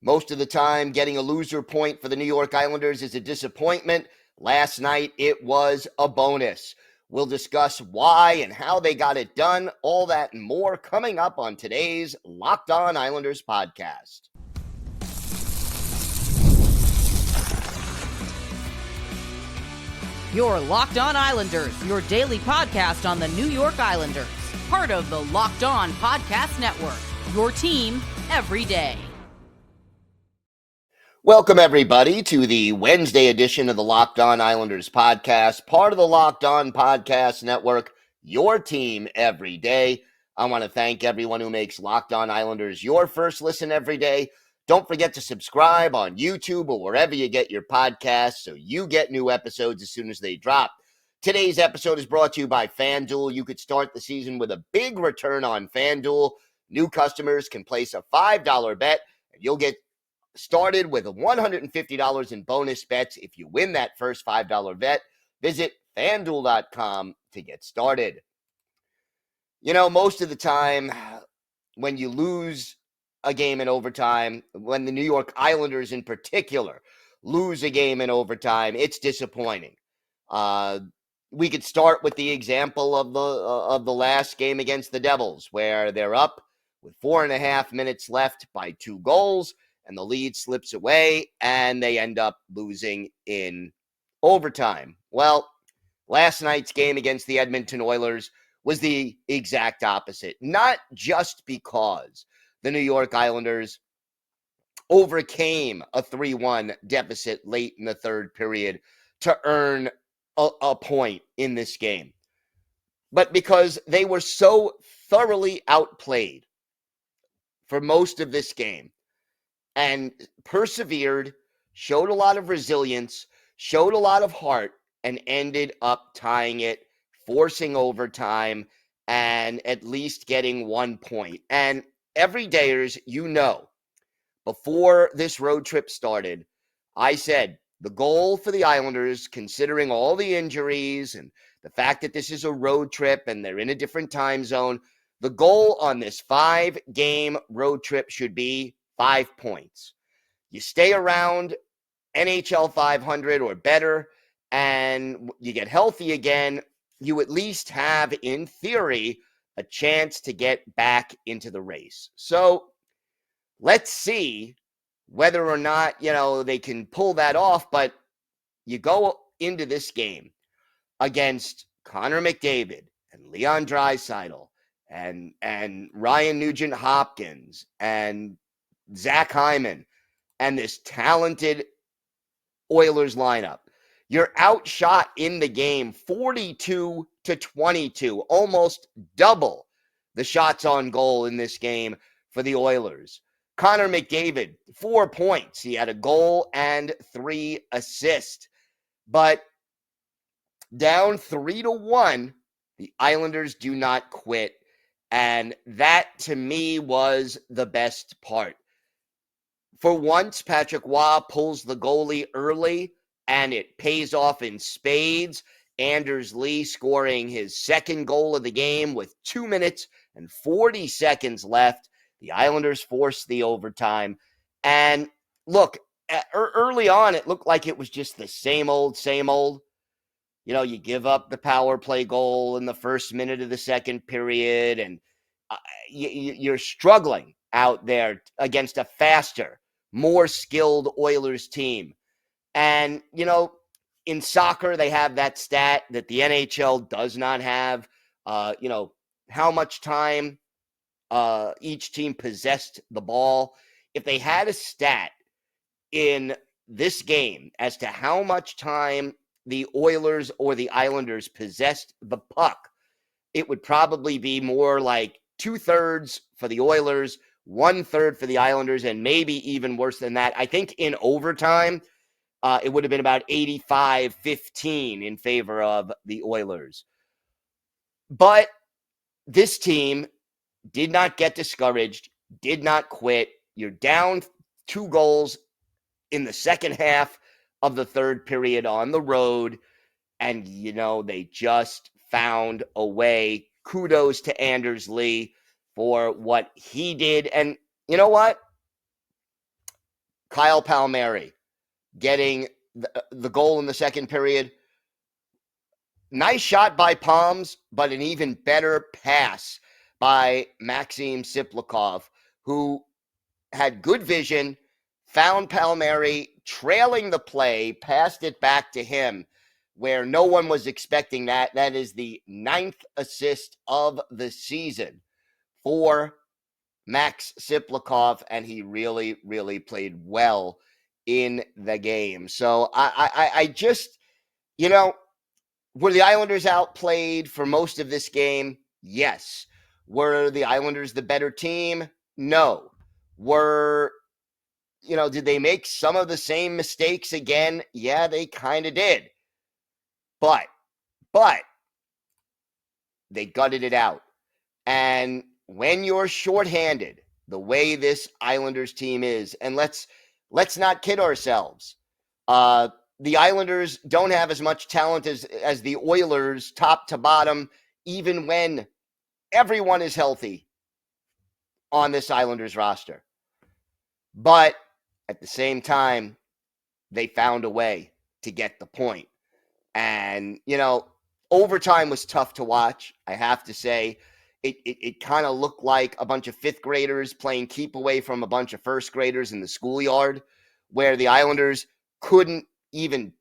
Most of the time, getting a loser point for the New York Islanders is a disappointment. Last night, it was a bonus. We'll discuss why and how they got it done, all that and more coming up on today's Locked On Islanders podcast. Your Locked On Islanders, your daily podcast on the New York Islanders. Part of the Locked On Podcast Network, your team every day. Welcome, everybody, to the Wednesday edition of the Locked On Islanders podcast, part of the Locked On Podcast Network, your team every day. I want to thank everyone who makes Locked On Islanders your first listen every day. Don't forget to subscribe on YouTube or wherever you get your podcasts so you get new episodes as soon as they drop. Today's episode is brought to you by FanDuel. You could start the season with a big return on FanDuel. New customers can place a $5 bet, and you'll get started with $150 in bonus bets if you win that first $5 bet. Visit FanDuel.com to get started. You know, most of the time when you lose a game in overtime, when the New York Islanders in particular lose a game in overtime, it's disappointing. We could start with the example of the last game against the Devils, where they're up with 4.5 minutes left by 2 goals, and the lead slips away, and they end up losing in overtime. Well, last night's game against the Edmonton Oilers was the exact opposite, not just because the New York Islanders overcame a 3-1 deficit late in the third period to earn a point in this game, but because they were so thoroughly outplayed for most of this game and persevered, showed a lot of resilience, showed a lot of heart, and ended up tying it, forcing overtime, and at least getting 1 point. And everydayers, you know, before this road trip started, I said the goal for the Islanders, considering all the injuries and the fact that this is a road trip and they're in a different time zone, the goal on this 5-game road trip should be 5 points. You stay around NHL 500 or better, and you get healthy again, you at least have, in theory, a chance to get back into the race. So let's see whether or not, they can pull that off. But you go into this game against Connor McDavid and Leon Draisaitl and Ryan Nugent-Hopkins and Zach Hyman and this talented Oilers lineup. You're outshot in the game 42-22, almost double the shots on goal in this game for the Oilers. Connor McDavid, 4 points. He had a goal and 3 assists. But down 3-1, the Islanders do not quit. And that, to me, was the best part. For once, Patrick Roy pulls the goalie early, and it pays off in spades. Anders Lee scoring his second goal of the game with 2 minutes and 40 seconds left. The Islanders forced the overtime. And look, early on, it looked like it was just the same old, same old. You give up the power play goal in the first minute of the second period, and you're struggling out there against a faster, more skilled Oilers team. And, in soccer, they have that stat that the NHL does not have, how much time each team possessed the ball. If they had a stat in this game as to how much time the Oilers or the Islanders possessed the puck, it would probably be more like 2/3 for the Oilers, 1/3 for the Islanders, and maybe even worse than that. I think in overtime, it would have been about 85-15 in favor of the Oilers. But this team did not get discouraged, did not quit. You're down 2 goals in the second half of the third period on the road, and, they just found a way. Kudos to Anders Lee for what he did. And you know what? Kyle Palmieri getting the goal in the second period. Nice shot by Palms, but an even better pass by Maxim Siplikov, who had good vision, found Palmieri trailing the play, passed it back to him where no one was expecting that. That is the 9th assist of the season for Max Siplikov, and he really, really played well in the game. So I just, were the Islanders outplayed for most of this game? Yes. Were the Islanders the better team? No. Did they make some of the same mistakes again? Yeah, they kind of did. But they gutted it out. And when you're shorthanded, the way this Islanders team is, and let's not kid ourselves. The Islanders don't have as much talent as the Oilers, top to bottom, even when everyone is healthy on this Islanders roster. But at the same time, they found a way to get the point. And, overtime was tough to watch, I have to say. It kind of looked like a bunch of fifth graders playing keep away from a bunch of first graders in the schoolyard, where the Islanders couldn't even,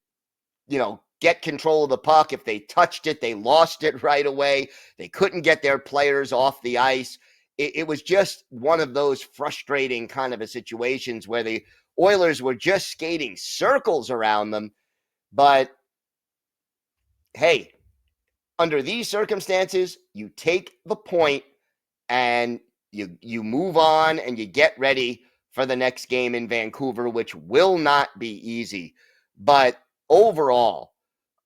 get control of the puck. If they touched it, they lost it right away. They couldn't get their players off the ice. It was just one of those frustrating kind of a situations where the Oilers were just skating circles around them. But hey, under these circumstances, you take the point and you move on and you get ready for the next game in Vancouver, which will not be easy. But overall,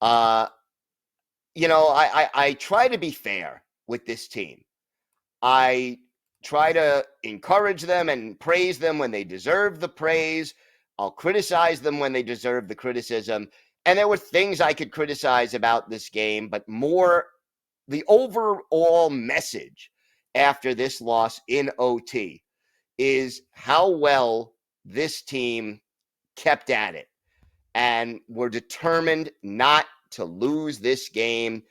I try to be fair with this team. I try to encourage them and praise them when they deserve the praise. I'll criticize them when they deserve the criticism. And there were things I could criticize about this game, but more the overall message after this loss in OT is how well this team kept at it and were determined not to lose this game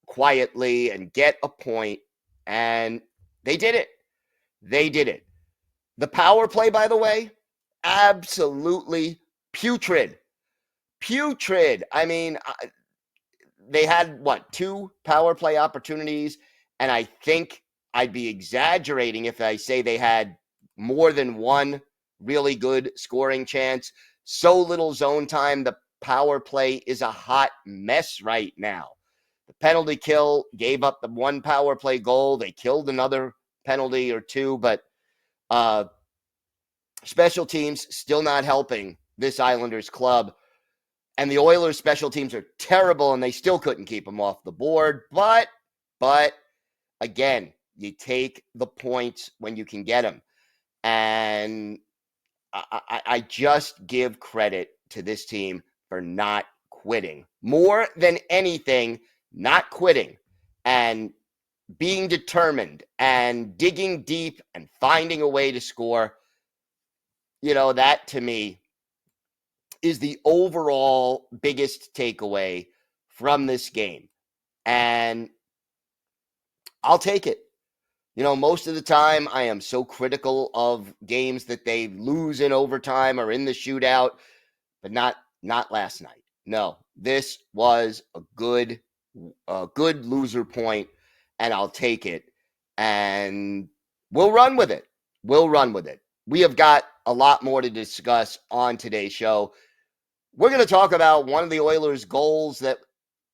quietly and get a point. And they did it. They did it. The power play, by the way, absolutely putrid. Putrid. I mean, they had, 2 power play opportunities, and I think I'd be exaggerating if I say they had more than one really good scoring chance. So little zone time. The power play is a hot mess right now. The penalty kill gave up the 1 power play goal. They killed another penalty or 2, but special teams still not helping this Islanders club. And the Oilers' special teams are terrible, and they still couldn't keep them off the board. But again, you take the points when you can get them. And I just give credit to this team for not quitting. More than anything, not quitting and being determined and digging deep and finding a way to score. That to me is the overall biggest takeaway from this game. And I'll take it. Most of the time I am so critical of games that they lose in overtime or in the shootout, but not last night. No, this was a good loser point, and I'll take it. And we'll run with it. We have got a lot more to discuss on today's show. We're going to talk about one of the Oilers' goals that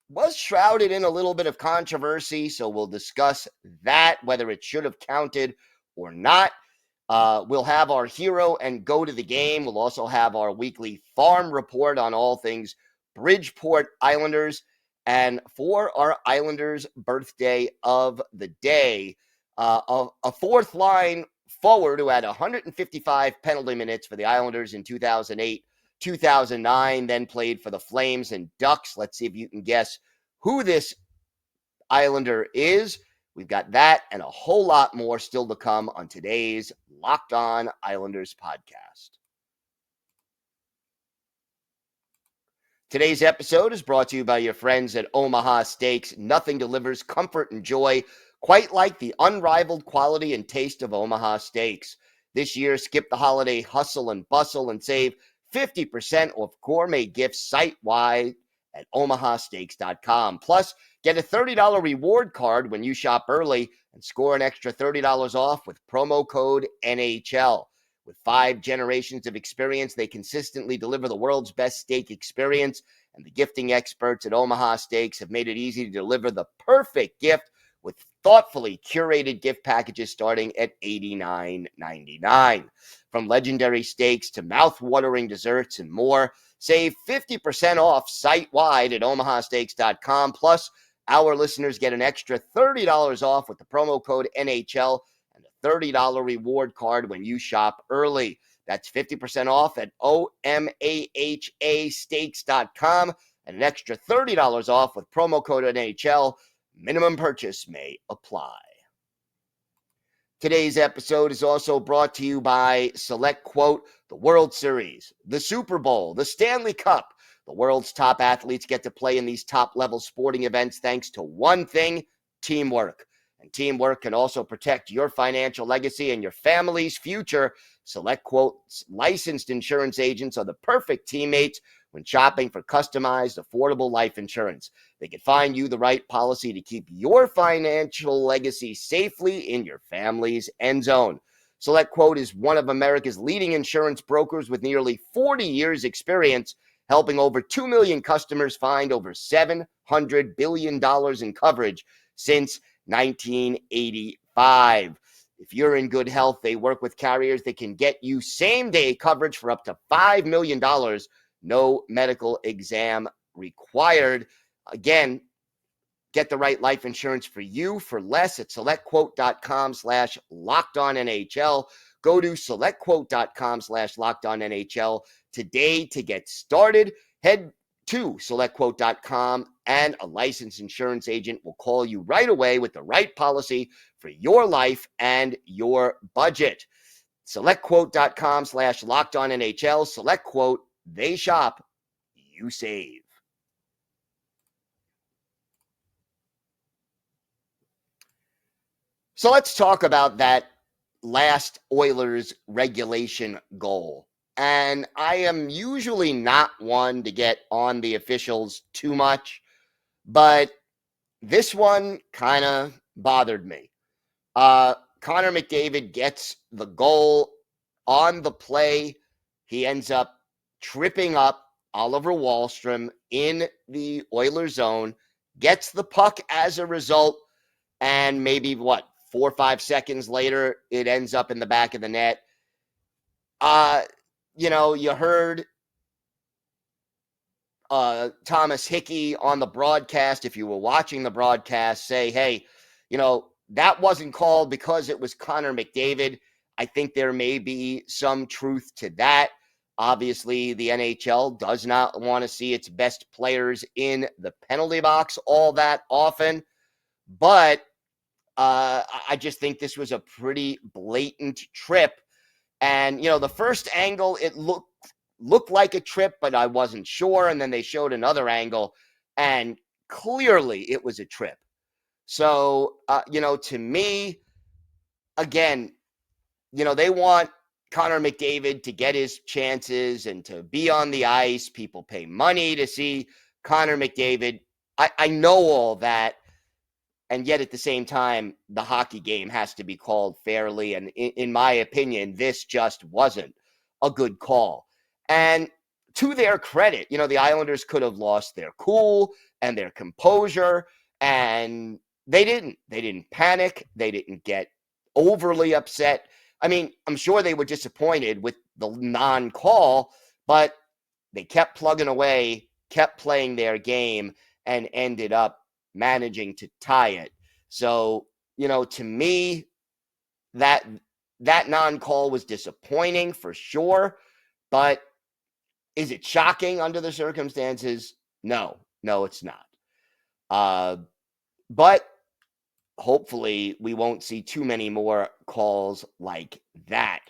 was shrouded in a little bit of controversy, so we'll discuss that, whether it should have counted or not. We'll have our hero and go to the game. We'll also have our weekly farm report on all things Bridgeport Islanders. And for our Islanders birthday of the day, a fourth line forward who had 155 penalty minutes for the Islanders in 2008, 2009, then played for the Flames and Ducks. Let's see if you can guess who this Islander is. We've got that and a whole lot more still to come on today's Locked On Islanders podcast. Today's episode is brought to you by your friends at Omaha Steaks. Nothing delivers comfort and joy quite like the unrivaled quality and taste of Omaha Steaks. This year, skip the holiday hustle and bustle and save 50% off gourmet gifts site-wide at omahasteaks.com. Plus, get a $30 reward card when you shop early and score an extra $30 off with promo code NHL. With 5 generations of experience, they consistently deliver the world's best steak experience, and the gifting experts at Omaha Steaks have made it easy to deliver the perfect gift with thoughtfully curated gift packages starting at $89.99. From legendary steaks to mouth-watering desserts and more, save 50% off site-wide at omahasteaks.com. Plus, our listeners get an extra $30 off with the promo code NHL and a $30 reward card when you shop early. That's 50% off at omahasteaks.com and an extra $30 off with promo code NHL. Minimum purchase may apply. Today's episode is also brought to you by Select Quote, the World Series, the Super Bowl, the Stanley Cup. The world's top athletes get to play in these top-level sporting events thanks to one thing: teamwork. And teamwork can also protect your financial legacy and your family's future. Select Quote's licensed insurance agents are the perfect teammates when shopping for customized, affordable life insurance. They can find you the right policy to keep your financial legacy safely in your family's end zone. Select Quote is one of America's leading insurance brokers with nearly 40 years experience, helping over 2 million customers find over $700 billion in coverage since 1985. If you're in good health, they work with carriers that can get you same-day coverage for up to $5 million. No medical exam required. Again, get the right life insurance for you for less at selectquote.com/lockedonnhl. Go to selectquote.com/lockedonnhl today to get started. Head to selectquote.com and a licensed insurance agent will call you right away with the right policy for your life and your budget. Selectquote.com/lockedonnhl. Select Quote. They shop, you save. So let's talk about that last Oilers regulation goal. And I am usually not one to get on the officials too much, but this one kind of bothered me. Connor McDavid gets the goal on the play. He ends up tripping up Oliver Wahlstrom in the Oilers zone, gets the puck as a result, and maybe 4 or 5 seconds later, it ends up in the back of the net. You heard Thomas Hickey on the broadcast, if you were watching the broadcast, say, hey, that wasn't called because it was Connor McDavid. I think there may be some truth to that. Obviously, the NHL does not want to see its best players in the penalty box all that often. But I just think this was a pretty blatant trip. And, the first angle, it looked like a trip, but I wasn't sure. And then they showed another angle, and clearly it was a trip. So, to me, again, they want Connor McDavid to get his chances and to be on the ice. People pay money to see Connor McDavid. I know all that. And yet at the same time, the hockey game has to be called fairly. And in my opinion, this just wasn't a good call. And to their credit, the Islanders could have lost their cool and their composure, and they didn't. They didn't panic. They didn't get overly upset. I mean, I'm sure they were disappointed with the non-call, but they kept plugging away, kept playing their game, and ended up managing to tie it. So, to me, that non-call was disappointing for sure, but is it shocking under the circumstances? No, it's not. But hopefully we won't see too many more calls like that.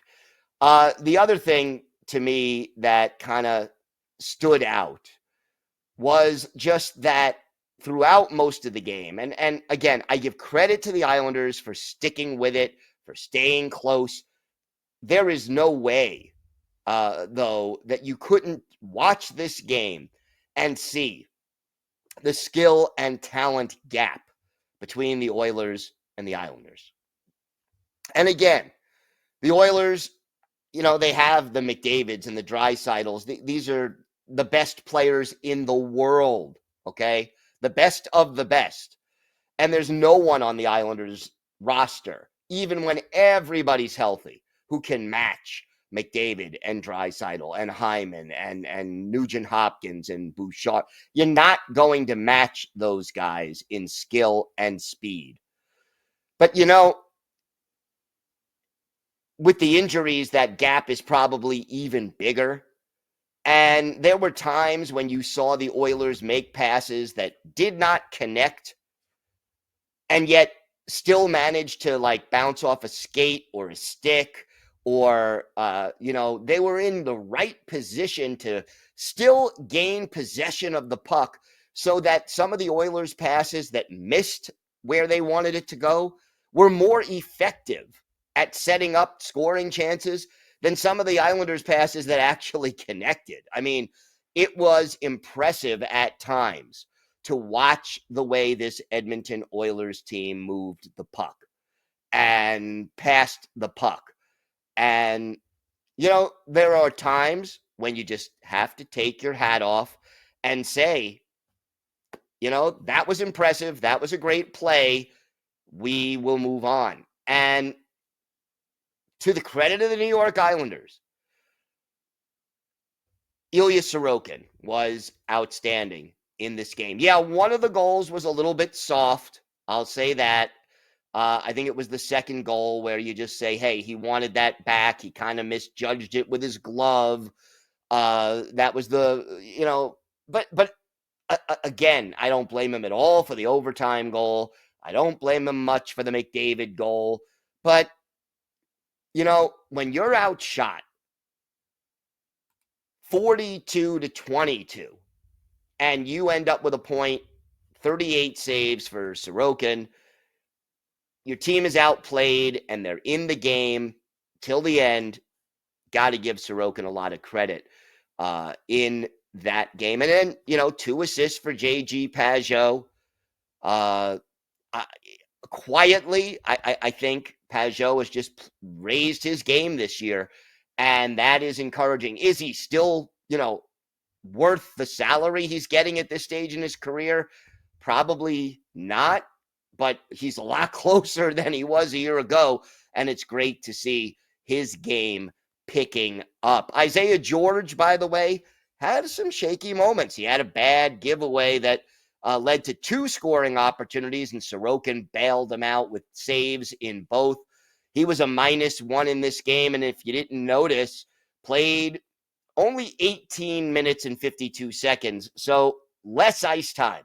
The other thing to me that kind of stood out was just that throughout most of the game, and again, I give credit to the Islanders for sticking with it, for staying close. There is no way, though, that you couldn't watch this game and see the skill and talent gap between the Oilers and the Islanders. And again, the Oilers, they have the McDavids and the Dreisaitl's. These are the best players in the world, okay? The best of the best. And there's no one on the Islanders roster, even when everybody's healthy, who can match McDavid and Draisaitl and Hyman and Nugent Hopkins and Bouchard. You're not going to match those guys in skill and speed. But, with the injuries, that gap is probably even bigger. And there were times when you saw the Oilers make passes that did not connect and yet still managed to bounce off a skate or a stick, or they were in the right position to still gain possession of the puck, so that some of the Oilers passes that missed where they wanted it to go were more effective at setting up scoring chances than some of the Islanders passes that actually connected. I mean, it was impressive at times to watch the way this Edmonton Oilers team moved the puck and passed the puck. And, there are times when you just have to take your hat off and say, that was impressive. That was a great play. We will move on. And to the credit of the New York Islanders, Ilya Sorokin was outstanding in this game. Yeah, one of the goals was a little bit soft. I'll say that. I think it was the second goal where you just say, hey, he wanted that back. He kind of misjudged it with his glove. That was but again, I don't blame him at all for the overtime goal. I don't blame him much for the McDavid goal. But, when you're outshot 42-22 and you end up with a point, 38 saves for Sorokin, your team is outplayed and they're in the game till the end, got to give Sorokin a lot of credit in that game. And then, 2 assists for J.G. Pageau. Quietly, I think Pageau has just raised his game this year, and that is encouraging. Is he still, worth the salary he's getting at this stage in his career? Probably not, but he's a lot closer than he was a year ago, and it's great to see his game picking up. Isaiah George, by the way, had some shaky moments. He had a bad giveaway that led to 2 scoring opportunities, and Sorokin bailed him out with saves in both. He was a -1 in this game, and if you didn't notice, played only 18 minutes and 52 seconds, so less ice time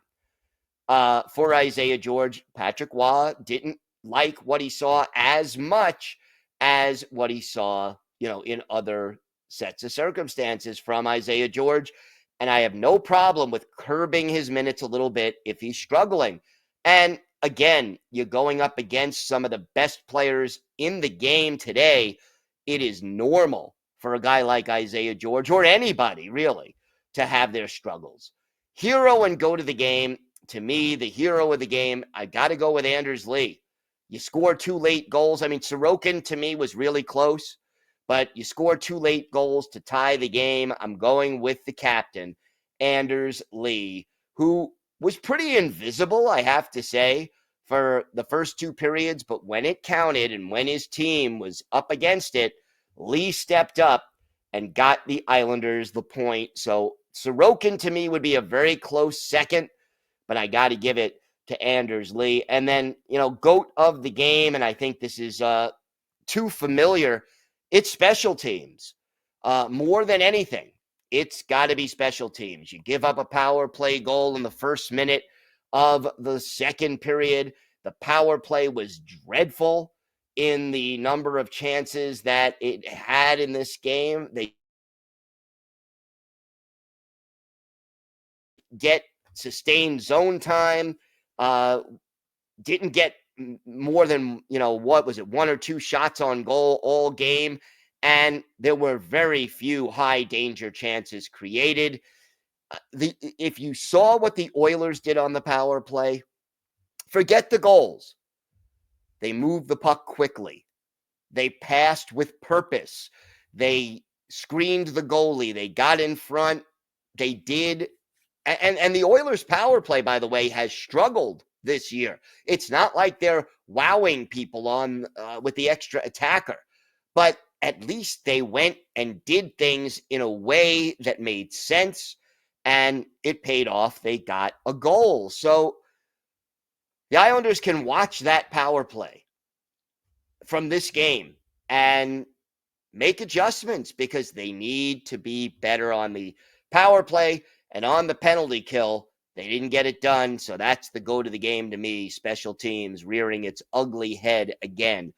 for Isaiah George. Patrick Waugh didn't like what he saw as much as what he saw, in other sets of circumstances from Isaiah George. And I have no problem with curbing his minutes a little bit if he's struggling. And again, you're going up against some of the best players in the game today. It is normal for a guy like Isaiah George, or anybody really, to have their struggles. Hero and go to the game. To me, the hero of the game, I got to go with Anders Lee. You score 2 late goals. I mean, Sorokin to me was really close, but you score 2 late goals to tie the game. I'm going with the captain, Anders Lee, who was pretty invisible, I have to say, for the first 2 periods. But when it counted and when his team was up against it, Lee stepped up and got the Islanders the point. So Sorokin to me would be a very close second, but I got to give it to Anders Lee. And then, GOAT of the game, and I think this is too familiar, it's special teams. More than anything, it's got to be special teams. You give up a power play goal in the first minute of the second period. The power play was dreadful in the number of chances that it had in this game. They get sustained zone time, didn't get more than, what was it, one or two shots on goal all game, and there were very few high danger chances created. If you saw what the Oilers did on the power play, forget the goals. They moved the puck quickly. They passed with purpose. They screened the goalie. They got in front. They did. And the Oilers' power play, by the way, has struggled this year. It's not like they're wowing people on with the extra attacker, but at least they went and did things in a way that made sense, and it paid off. They got a goal. So the Islanders can watch that power play from this game and make adjustments because they need to be better on the power play and on the penalty kill. They didn't get it done, so that's the go to the game to me. Special teams rearing its ugly head again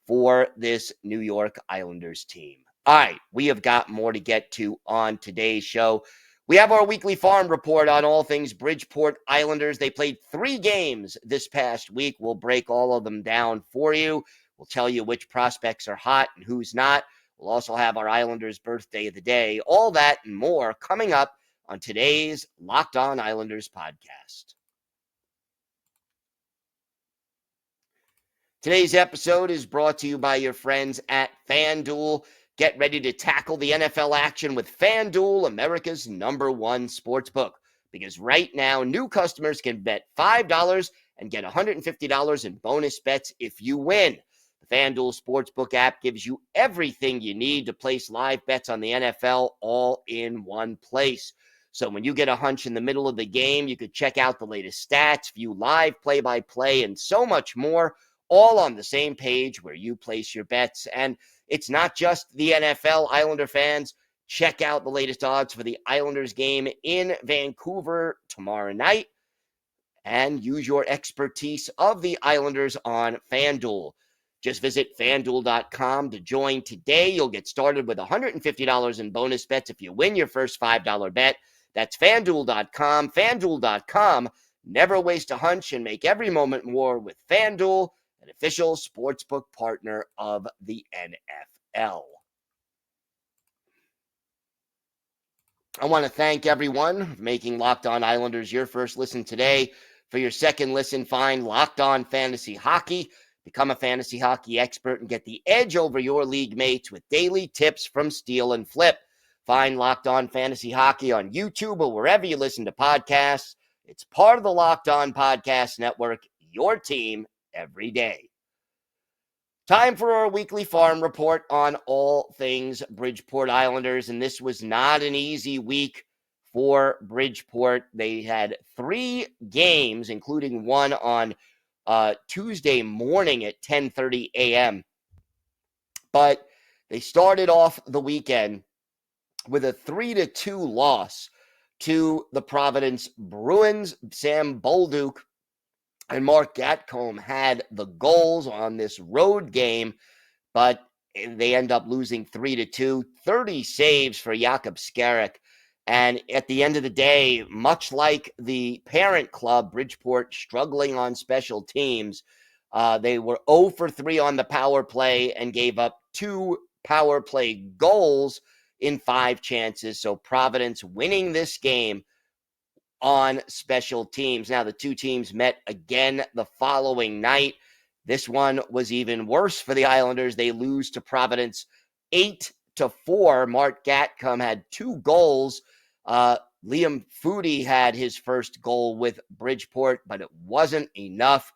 for this New York Islanders team. All right, we have got more to get to on today's show. We have our weekly farm report on all things Bridgeport Islanders. They played 3 games this past week. We'll break all of them down for you. We'll tell you which prospects are hot and who's not. We'll also have our Islanders birthday of the day. All that and more coming up on today's Locked On Islanders podcast. Today's episode is brought to you by your friends at FanDuel. Get ready to tackle the NFL action with FanDuel, America's #1 sportsbook. Because right now, new customers can bet $5 and get $150 in bonus bets if you win. The FanDuel Sportsbook app gives you everything you need to place live bets on the NFL all in one place. So when you get a hunch in the middle of the game, you could check out the latest stats, view live play-by-play, and so much more, all on the same page where you place your bets. And it's not just the NFL. Islander fans, check out the latest odds for the Islanders game in Vancouver tomorrow night and use your expertise of the Islanders on FanDuel. Just visit FanDuel.com to join today. You'll get started with $150 in bonus bets if you win your first $5 bet. That's FanDuel.com. FanDuel.com. Never waste a hunch and make every moment more with FanDuel, an official sportsbook partner of the NFL. I want to thank everyone for making Locked On Islanders your first listen today. For your second listen, find Locked On Fantasy Hockey. Become a fantasy hockey expert and get the edge over your league mates with daily tips from Steal and Flip. Find Locked On Fantasy Hockey on YouTube or wherever you listen to podcasts. It's part of the Locked On Podcast Network, your team every day. Time for our weekly farm report on all things Bridgeport Islanders, and this was not an easy week for Bridgeport. They had 3 games, including one on Tuesday morning at 10:30 a.m. But they started off the weekend with a 3-2 loss to the Providence Bruins. Sam Bolduc and Mark Gatcomb had the goals on this road game, but they end up losing 3-2. 30 saves for Jakub Skarek. And at the end of the day, much like the parent club, Bridgeport, struggling on special teams, they were 0 for 3 on the power play and gave up 2 power play goals in 5 chances. So Providence winning this game on special teams. Now, the 2 teams met again the following night. This one was even worse for the Islanders. They lose to Providence 8-4. Mark Gatcomb had 2 goals. Liam Foudy had his first goal with Bridgeport, but it wasn't enough.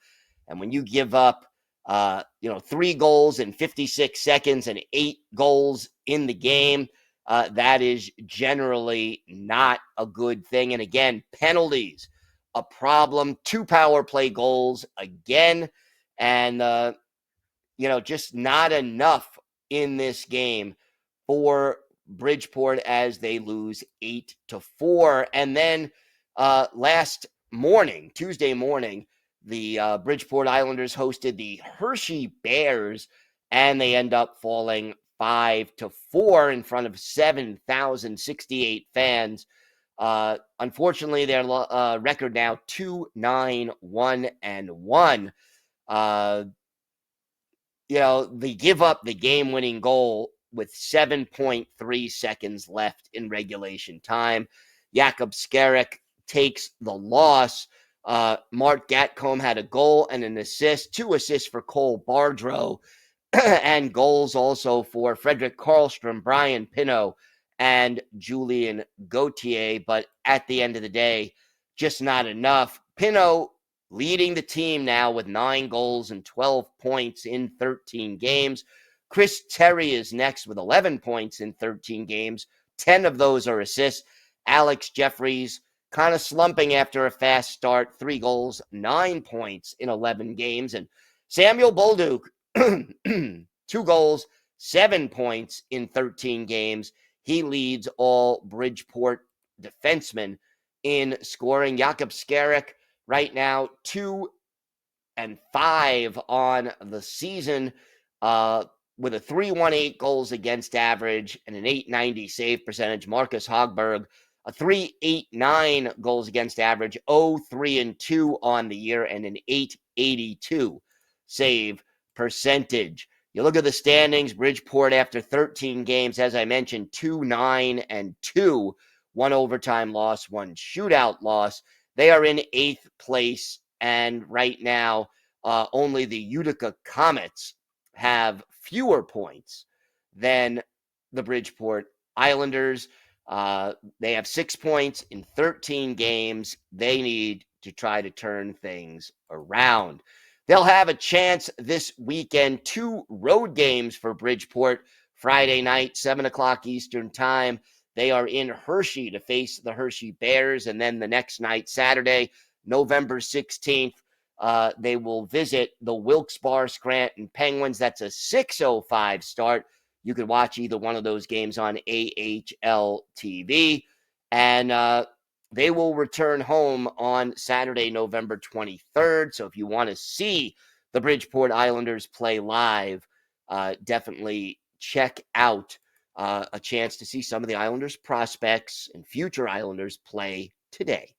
And when you give up 3 goals in 56 seconds and 8 goals in the game, that is generally not a good thing. And again, penalties, a problem. 2 power play goals again. And, just not enough in this game for Bridgeport as they lose 8-4. And then last morning, Tuesday morning, the Bridgeport Islanders hosted the Hershey Bears, and they end up falling 5-4 in front of 7,068 fans. Unfortunately, their record now 2-9-1-1. They give up the game-winning goal with 7.3 seconds left in regulation time. Jakub Skarek takes the loss. Mark Gatcomb had a goal and an assist, 2 assists for Cole Bardreau, and goals also for Frederick Karlstrom, Brian Pino, and Julian Gauthier. But at the end of the day, just not enough. Pino leading the team now with 9 goals and 12 points in 13 games. Chris Terry is next with 11 points in 13 games. 10 of those are assists. Alex Jeffries kind of slumping after a fast start. 3 goals, 9 points in 11 games. And Samuel Bolduc, 2 goals, 7 points in 13 games. He leads all Bridgeport defensemen in scoring. Jakub Skarek right now 2-5 on the season, with a 3.18 goals against average and an .890 save percentage. Marcus Hogberg, a 3.89 goals against average, 0-3-2 on the year, and an .882 save percentage. You look at the standings, Bridgeport after 13 games, as I mentioned, 2-9-2, 1 overtime loss, 1 shootout loss. They are in 8th place, and right now, only the Utica Comets have fewer points than the Bridgeport Islanders. They have 6 points in 13 games. They need to try to turn things around. They'll have a chance this weekend. 2 road games for Bridgeport. Friday night, 7 o'clock Eastern time. They are in Hershey to face the Hershey Bears. And then the next night, Saturday, November 16th, they will visit the Wilkes-Barre Scranton Penguins. That's a 6:05 start. You could watch either one of those games on AHL TV. And they will return home on Saturday, November 23rd. So if you want to see the Bridgeport Islanders play live, definitely check out a chance to see some of the Islanders prospects and future Islanders play today.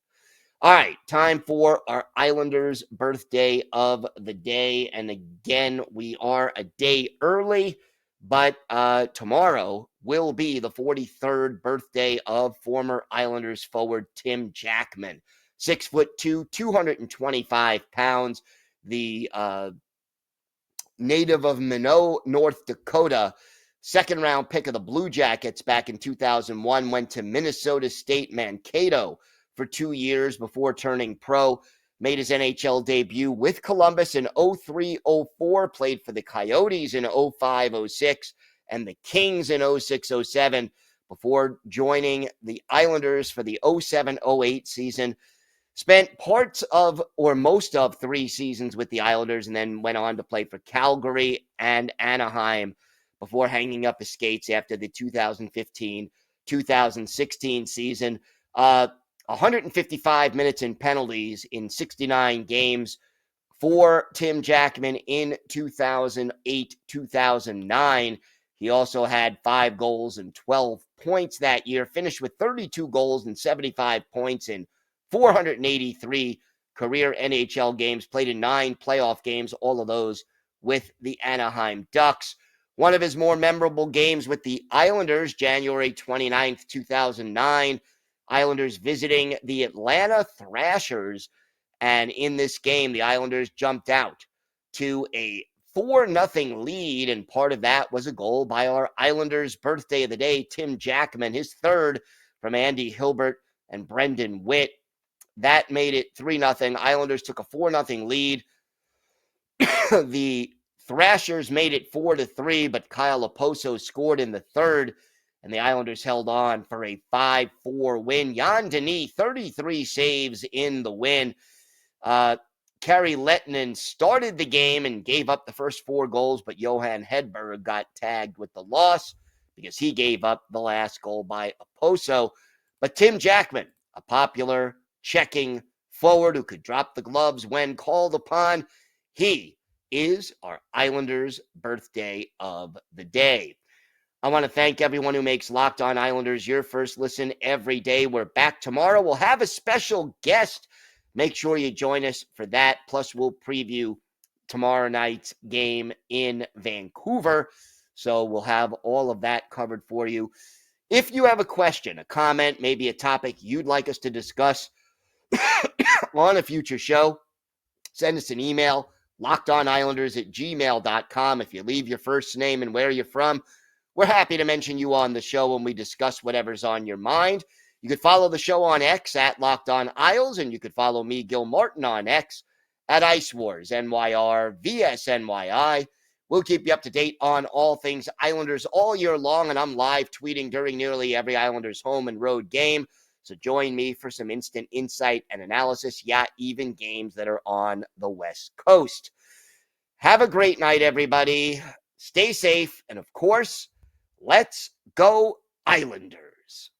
All right, time for our Islanders birthday of the day. And again, we are a day early, but tomorrow will be the 43rd birthday of former Islanders forward Tim Jackman. 6'2", 225 pounds. The native of Minot, North Dakota, second-round pick of the Blue Jackets back in 2001, went to Minnesota State Mankato for 2 years before turning pro. Made his NHL debut with Columbus in 03-04, played for the Coyotes in 05-06, and the Kings in 06-07 before joining the Islanders for the 07-08 season. Spent parts of or most of 3 seasons with the Islanders and then went on to play for Calgary and Anaheim before hanging up his skates after the 2015-2016 season. 155 minutes in penalties in 69 games for Tim Jackman in 2008-2009. He also had 5 goals and 12 points that year, finished with 32 goals and 75 points in 483 career NHL games, played in 9 playoff games, all of those with the Anaheim Ducks. One of his more memorable games with the Islanders, January 29th, 2009, Islanders visiting the Atlanta Thrashers. And in this game, the Islanders jumped out to a 4-0 lead, and part of that was a goal by our Islanders birthday of the day, Tim Jackman, his third from Andy Hilbert and Brendan Witt. That made it 3-0. Islanders took a 4-0 lead. The Thrashers made it 4-3, but Kyle Oposo scored in the third, and the Islanders held on for a 5-4 win. Jan Denis, 33 saves in the win. Kari Lehtinen started the game and gave up the first 4 goals, but Johan Hedberg got tagged with the loss because he gave up the last goal by Oposo. But Tim Jackman, a popular checking forward who could drop the gloves when called upon, he is our Islanders birthday of the day. I want to thank everyone who makes Locked On Islanders your first listen every day. We're back tomorrow. We'll have a special guest. Make sure you join us for that. Plus, we'll preview tomorrow night's game in Vancouver. So we'll have all of that covered for you. If you have a question, a comment, maybe a topic you'd like us to discuss on a future show, send us an email, lockedonislanders@gmail.com. If you leave your first name and where you're from, we're happy to mention you on the show when we discuss whatever's on your mind. You could follow the show on X at Locked On Isles, and you could follow me, Gil Martin, on X at Ice Wars, NYR, VSNYI. We'll keep you up to date on all things Islanders all year long, and I'm live tweeting during nearly every Islanders home and road game. So join me for some instant insight and analysis, even games that are on the West Coast. Have a great night, everybody. Stay safe, and of course, let's go Islanders.